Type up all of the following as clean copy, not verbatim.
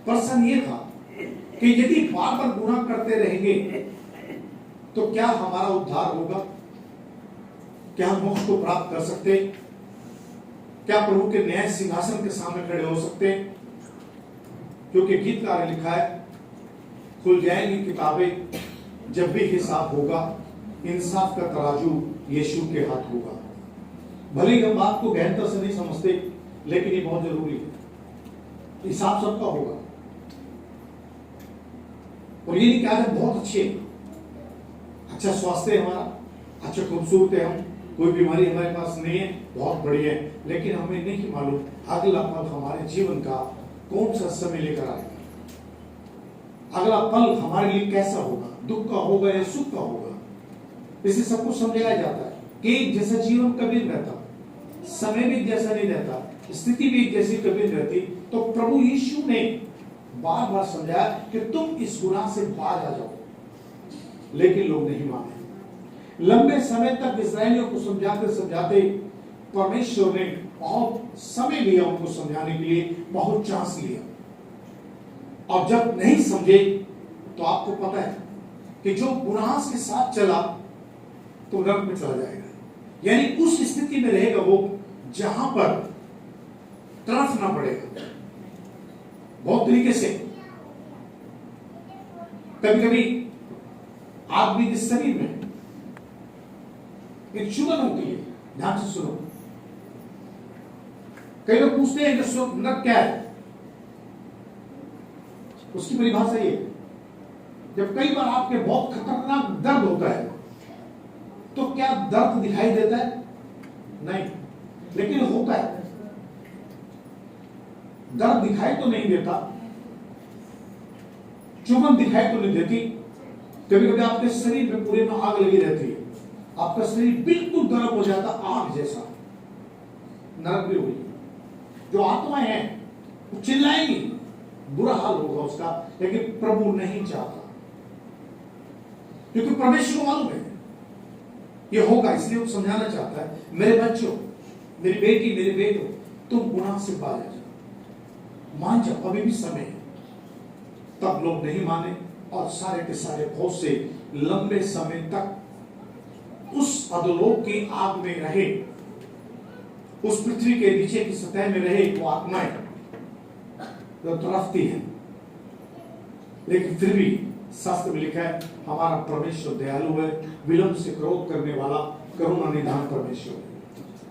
प्रश्न ये था कि यदि बार बार गुनाह करते रहेंगे तो क्या हमारा उद्धार होगा? क्या हम मोक्ष को प्राप्त कर सकते? क्या प्रभु के न्याय सिंहासन के सामने खड़े हो सकते? क्योंकि गीतकार ने लिखा है, खुल जाएंगी किताबें जब भी हिसाब होगा, इंसाफ का तराजू यीशु के हाथ होगा। भले ही हम बात को गहनता से नहीं समझते, लेकिन ये बहुत जरूरी है। हिसाब सबका होगा। और ये नहीं कि आज हम बहुत अच्छे, अच्छा स्वास्थ्य है हमारा, अच्छा खूबसूरत है, हम कोई बीमारी हमारे पास नहीं है, बहुत बढ़िया है, लेकिन हमें नहीं मालूम अगला पल हमारे जीवन का कौन सा समय लेकर आएगा, अगला पल हमारे लिए कैसा होगा, दुख का होगा या सुख का होगा। इसे सब कुछ समझाया जाता है कि एक जैसा जीवन कभी नहीं रहता, समय भी जैसा नहीं रहता, स्थिति भी जैसी कभी नहीं रहती। तो प्रभु यीशु ने बार बार समझाया कि तुम इस गुनाह से बाज आ जाओ, लेकिन लोग नहीं माने। लंबे समय तक इस्राएलियों को समझाते समझाते परमेश्वर ने बहुत समय लिया उनको समझाने के लिए, बहुत चांस लिया, और जब नहीं समझे तो आपको पता है कि जो गुनाह के साथ चला तो नरक में चला जाएगा। यानी उस स्थिति में रहेगा वो जहां पर तड़फना पड़ेगा बहुत तरीके से। कभी कभी आदमी के शरीर में एक चुभन होती है, ध्यान से सुनो। कई लोग पूछते हैं कि नरक क्या है, उसकी परिभाषा ये, जब कई बार आपके बहुत खतरनाक दर्द होता है तो क्या दर्द दिखाई देता है? नहीं, लेकिन होता है। दर्द दिखाई तो नहीं देता, चुभन दिखाई तो नहीं देती। कभी कभी आपके शरीर में पूरे में आग लगी रहती है, आपका शरीर बिल्कुल गर्म हो जाता, आग जैसा। नरक भी हुई। जो आत्माएं हैं वो चिल्लाएंगी, बुरा हाल होगा उसका, लेकिन प्रभु नहीं चाहता, क्योंकि परमेश्वर को मालूम है ये होगा, इसलिए वो समझाना चाहता है, मेरे बच्चों, मेरी बेटी, मेरे बेटो, तुम गुनाह से बाज आ जाओ, मान जाओ, अभी भी समय है। तब लोग नहीं माने और सारे के सारे बहुत से लंबे समय तक उस अधोलोक की आग में रहे, उस पृथ्वी के नीचे की सतह में रहे वो आत्माएं जो तड़पती है। लेकिन फिर भी शास्त्र में लिखा है हमारा परमेश्वर दयालु है, विलंब से क्रोध करने वाला, करुणा निधान परमेश्वर है,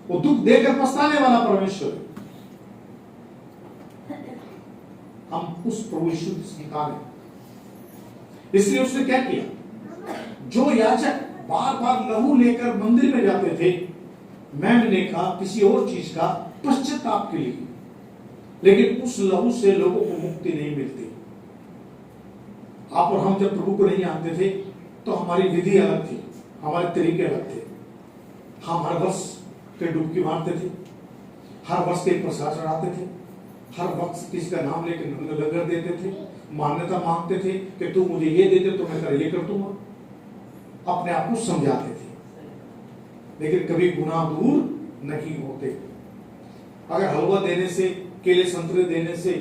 वो दुख देकर पछताने वाला परमेश्वर है। हम उस प्रभु यीशु की संतान हैं, इसलिए उसने क्या किया, जो याजक बार बार लहू लेकर मंदिर में जाते थे, मैंने कहा किसी और चीज का पश्चाताप के लिए, लेकिन उस लहू से लोगों को मुक्ति नहीं मिलती। आप और हम जब प्रभु को नहीं जानते थे तो हमारी विधि अलग थी, हमारे तरीके अलग थे। हम हर वर्ष के डुबकी मारते थे, हर वर्ष के प्रसाद चढ़ाते थे, हर वक्त किसी का नाम लेकर लंगर देते थे, मान्यता मांगते थे कि तू मुझे ये दे दे तो मैं तेरा ये कर दूंगा, अपने आप को समझाते थे। लेकिन कभी गुनाह दूर नहीं होते। अगर हलवा देने से, केले संतरे देने से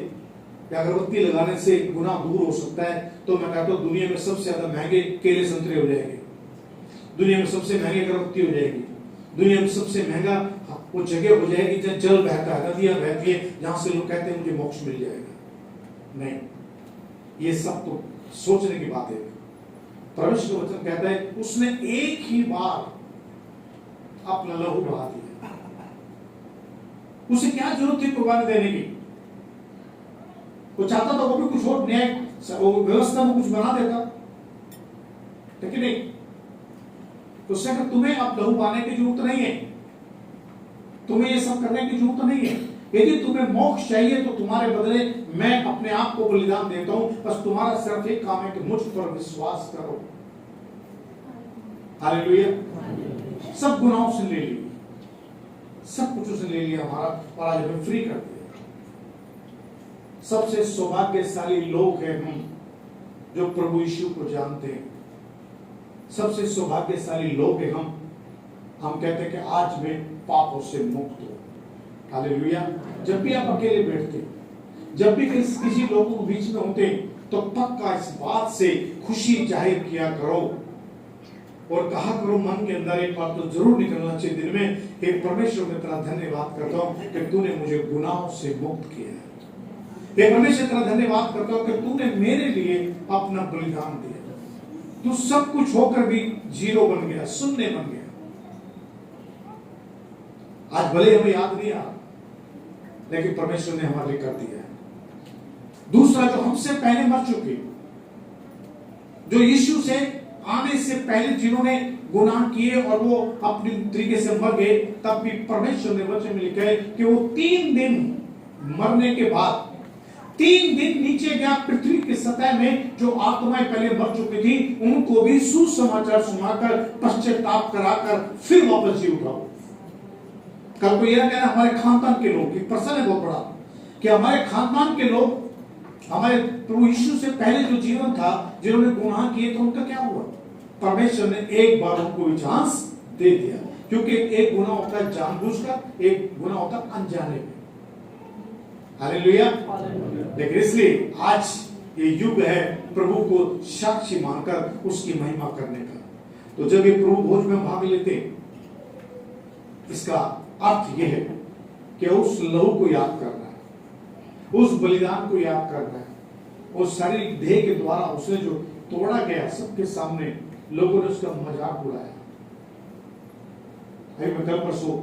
या अगरबत्ती लगाने से गुनाह दूर हो सकता है, तो मैं कहता हूं दुनिया में सबसे ज्यादा महंगे केले संतरे हो जाएंगे, दुनिया में सबसे महंगी अगरबत्ती हो जाएगी, दुनिया में सबसे महंगा वो जगह हो जाएगी जहां जल बहता है, नदियां बहती है, जहां से लोग कहते हैं मुझे मोक्ष मिल जाएगा। नहीं, ये सब तो सोचने की बात है। परमेश्वर का वचन कहता है उसने एक ही बार अपना लहू बहा दिया, उसे क्या जरूरत थी कुर्बानी देने की? वो चाहता था वो भी कुछ और न्याय व्यवस्था में कुछ बना देता, लेकिन नहीं, उससे अगर तुम्हें अब लहू बहाने की जरूरत नहीं है, तुम्हें ये सब करने की जरूरत नहीं है, यदि तुम्हें मोक्ष चाहिए तो तुम्हारे बदले मैं अपने आप को बलिदान देता हूं, बस तुम्हारा सिर्फ एक काम है कि मुझ पर विश्वास करो। हालेलुया। सब गुनाहों से ले लिया, सब कुछ उसने ले लिया हमारा, और आज हमें फ्री कर दिया। सबसे सौभाग्यशाली लोग हैं हम जो प्रभु यीशु को जानते हैं, सबसे सौभाग्यशाली लोग हैं हम कहते हैं कि आज मैं पापों से मुक्त हूं। हालेलुया। जब भी आप अकेले बैठते, जब भी किसी लोगों के बीच में होते तो पक्का इस बात से खुशी जाहिर किया करो और कहा करो मन के अंदर एक बात तो जरूर निकलना चाहिए दिन में, हे परमेश्वर मैं तेरा धन्यवाद करता हूँ कि तूने मुझे गुनाहों से मुक्त किया है। हे परमेश्वर तेरा धन्यवाद करता हूँ कि तूने मेरे लिए अपना बलिदान दिया। तू सब कुछ होकर भी जीरो बन गया, शून्य बन गया। आज भले हमें याद नहीं आ, लेकिन परमेश्वर ने हमारे लिए कर दिया है। दूसरा, जो हमसे पहले मर चुके, जो यीशु से आने से पहले जिन्होंने गुनाह किए और वो अपने तरीके से मर गए, तब भी परमेश्वर ने वचन में लिखा है कि वो 3 दिन मरने के बाद 3 दिन नीचे गया पृथ्वी की सतह में। जो आत्माएं पहले मर चुकी थी उनको भी सुसमाचार सुनाकर पश्चाताप कराकर फिर वापस जी उठा। कल को यह कहना हमारे खानदान के लोग, प्रश्न है बहुत बड़ा कि हमारे खानदान के लोग, हमारे प्रभु यीशु से पहले जो जीवन था, जिन्होंने गुनाह किए तो उनका क्या हुआ? परमेश्वर ने एक बार उनको भी चांस दे दिया, क्योंकि एक गुनाह होता है जानबूझकर, एक गुनाह होता है अनजाने में। हालेलुया। लेकिन इसलिए आज ये युग है प्रभु को साक्षी मानकर उसकी महिमा करने का। तो जब ये प्रभु भोज में भाग लेते, इसका अर्थ यह है कि उस लहू को याद करना है, उस बलिदान को याद करना है, उस शारीरिक देह के द्वारा उसने जो तोड़ा गया सबके सामने, लोगों ने उसका मजाक उड़ाया। मैं कल परसों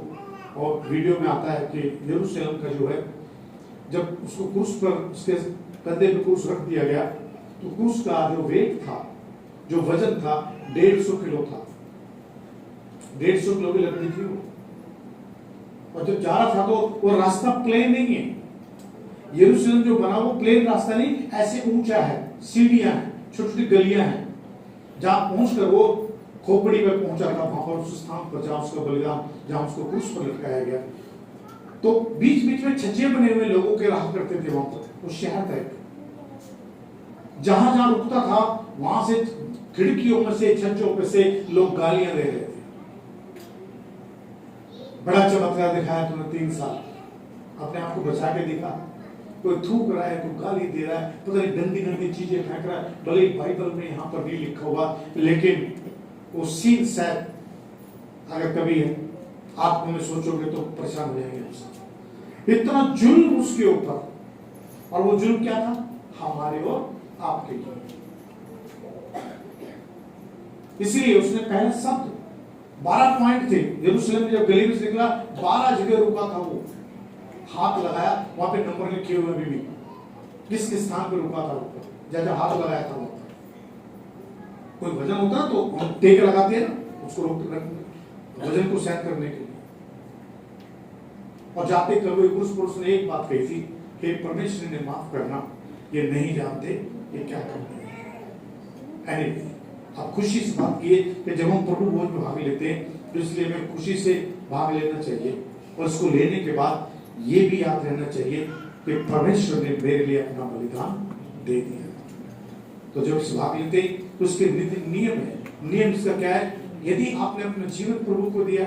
और वीडियो में आता है कि यरूशलेम का जो है, जब उसको क्रूस पर, उसके कंधे पे क्रूस रख दिया गया, तो क्रूस का जो वेट था, जो वजन था, 150 किलो था। 150 किलो की लकड़ी थी वो। और जब जा रहा था तो वो रास्ता प्लेन नहीं है। यरूशलेम जो बना वो प्लेन रास्ता नहीं, ऐसे ऊंचा है, सीढ़ियां हैं, छोटी छोटी गलियां हैं, जहां पहुंचकर वो खोपड़ी पे पहुंचा था, वहां पर उस स्थान पर जहां उसका बलिदान, जहां उसको क्रूस पर लटकाया गया। तो बीच बीच में छज्जे बने हुए लोगों के रहा करते थे वहां पर, वो शहर था। जहां जहां रुकता था वहां से खिड़कियों में से, छज्जों पे से लोग गालियां दे रहे थे। बड़ा चमत्कार दिखाया तुमने 3 साल, अपने आप को बचा के दिखा। कोई थूक रहा है, कोई गाली दे रहा है, पता नहीं गंदी गंदी चीजें फेंक रहा है, भले बाइबल में यहाँ पर नहीं लिखा हुआ, लेकिन वो सीन शायद अगर कभी आप में सोचोगे तो परेशान हो जाएंगे उससे। इतना जुल्म उसके ऊपर, और वो जुल्म क्या था? हमारे और आपके लिए। इसलिए उसने पहले शब्द 12 पॉइंट थे। यरूशलेम में जब गली में से निकला 12 जगह रुका था, वो हाथ लगाया, वहां पे नंबर लिखे हुए अभी भी, किस किस स्थान पे रुका था ऊपर, जहां हाथ लगाया था वहां पर। कोई वजन होता तो हम टेक लगाते हैं ना, उसको वजन को सहन करने के लिए। और जाते कभी उस पुरुष ने एक बात कही थी कि परमेश्वर ने माफ करना, ये नहीं जानते ये क्या करते हैं। एनीवे, आप खुशी से बात किए कि जब हम प्रभु भोज में भाग लेते हैं तो इसलिए हमें खुशी से भाग लेना चाहिए, और इसको लेने के बाद ये भी याद रहना चाहिए कि परमेश्वर ने मेरे लिए अपना बलिदान दे दिया। तो जब इस भाग लेते तो उसके नियम है। नियम इसका क्या है? यदि आपने अपना जीवन प्रभु को दिया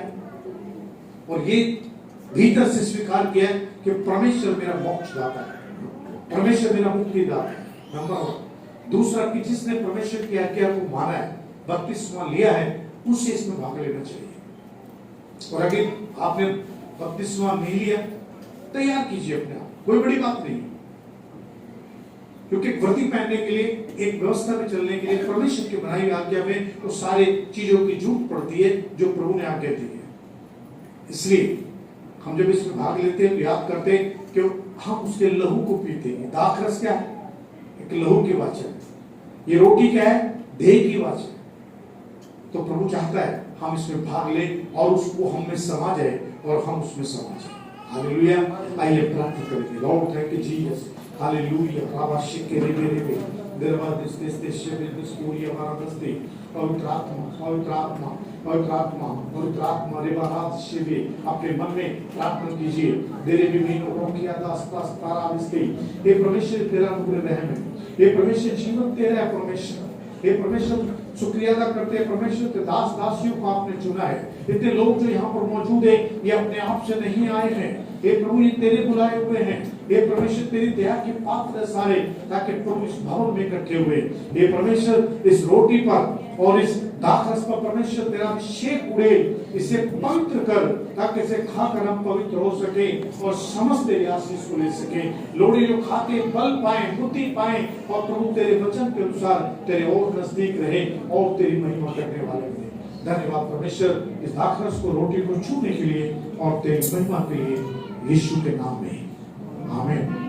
और ये भीतर से स्वीकार किया कि परमेश्वर मेरा मोक्षदाता है, परमेश्वर मेरा मुक्तिदाता है, नंबर 1। दूसरा कि जिसने परमेश्वर की आज्ञा को माना है, बपतिस्मा लिया है, उसे इसमें भाग लेना चाहिए। और अगर आपने बपतिस्मा नहीं लिया, तैयार कीजिए अपने आप, कोई बड़ी बात नहीं। क्योंकि वर्दी पहनने के लिए, एक व्यवस्था में चलने के लिए, परमेश्वर की बनाई हुई आज्ञा में तो सारे चीजों की जरूरत पड़ती है जो प्रभु ने आज्ञा दी है। इसलिए हम जब इसमें भाग लेते हैं तो याद करते हैं कि हम उसके लहू को पीते हैं। दाखरस क्या है? एक लहू की वाचा है। ये रोटी क्या है? देह की वाचा है। तो प्रभु चाहता है हम इसमें भाग लें और उसको हम में समा जाए और हम उसमें समा जाए। हालेलुया। आइए प्रार्थना करेंगे। Lord thank you Jesus. Hallelujah. राबाशिक के रे देरवा दिस पूरी हमारा दस्ते पवित्र आत्मा, पवित्र आत्मा, पवित्र आत्मा, पवित्र आत्मा रे बारात शिवे अपने मन में प्रार्थना कीजिए। देरे भी मीनो रोकिया दास्ता तारा दिस्ते। हे परमेश्वर तेरा अनुग्रह रहम है। हे परमेश्वर जीवन तेरा है। परमेश्वर, हे परमेश्वर शुक्रिया अदा करते हैं परमेश्वर के दास दासियों को आपने चुना है। इतने लोग जो यहाँ पर मौजूद है ये अपने आप से नहीं आए हैं, हे प्रभु ये तेरे बुलाए हुए हैं, हे परमेश्वर तेरी दया के पात्र है सारे, ताकि प्रभु इस भवन में इकट्ठे हुए, हे परमेश्वर इस रोटी पर और इस दाखरस पर परमेश्वर तेरा अभिषेक उड़े, इसे पवित्र कर, ताकि इसे खाकर हम पवित्र हो सके और समस्त तेरी आशीष को ले सके। लोड़ी जो खाते बल पाए, बुद्धि पाए और प्रभु तेरे वचन के अनुसार तेरे और नजदीक रहे और तेरी महिमा करने वाले बने। धन्यवाद परमेश्वर इस दाखरस को, रोटी को छूने के लिए और तेरी महिमा के लिए, यीशु के नाम में आमीन।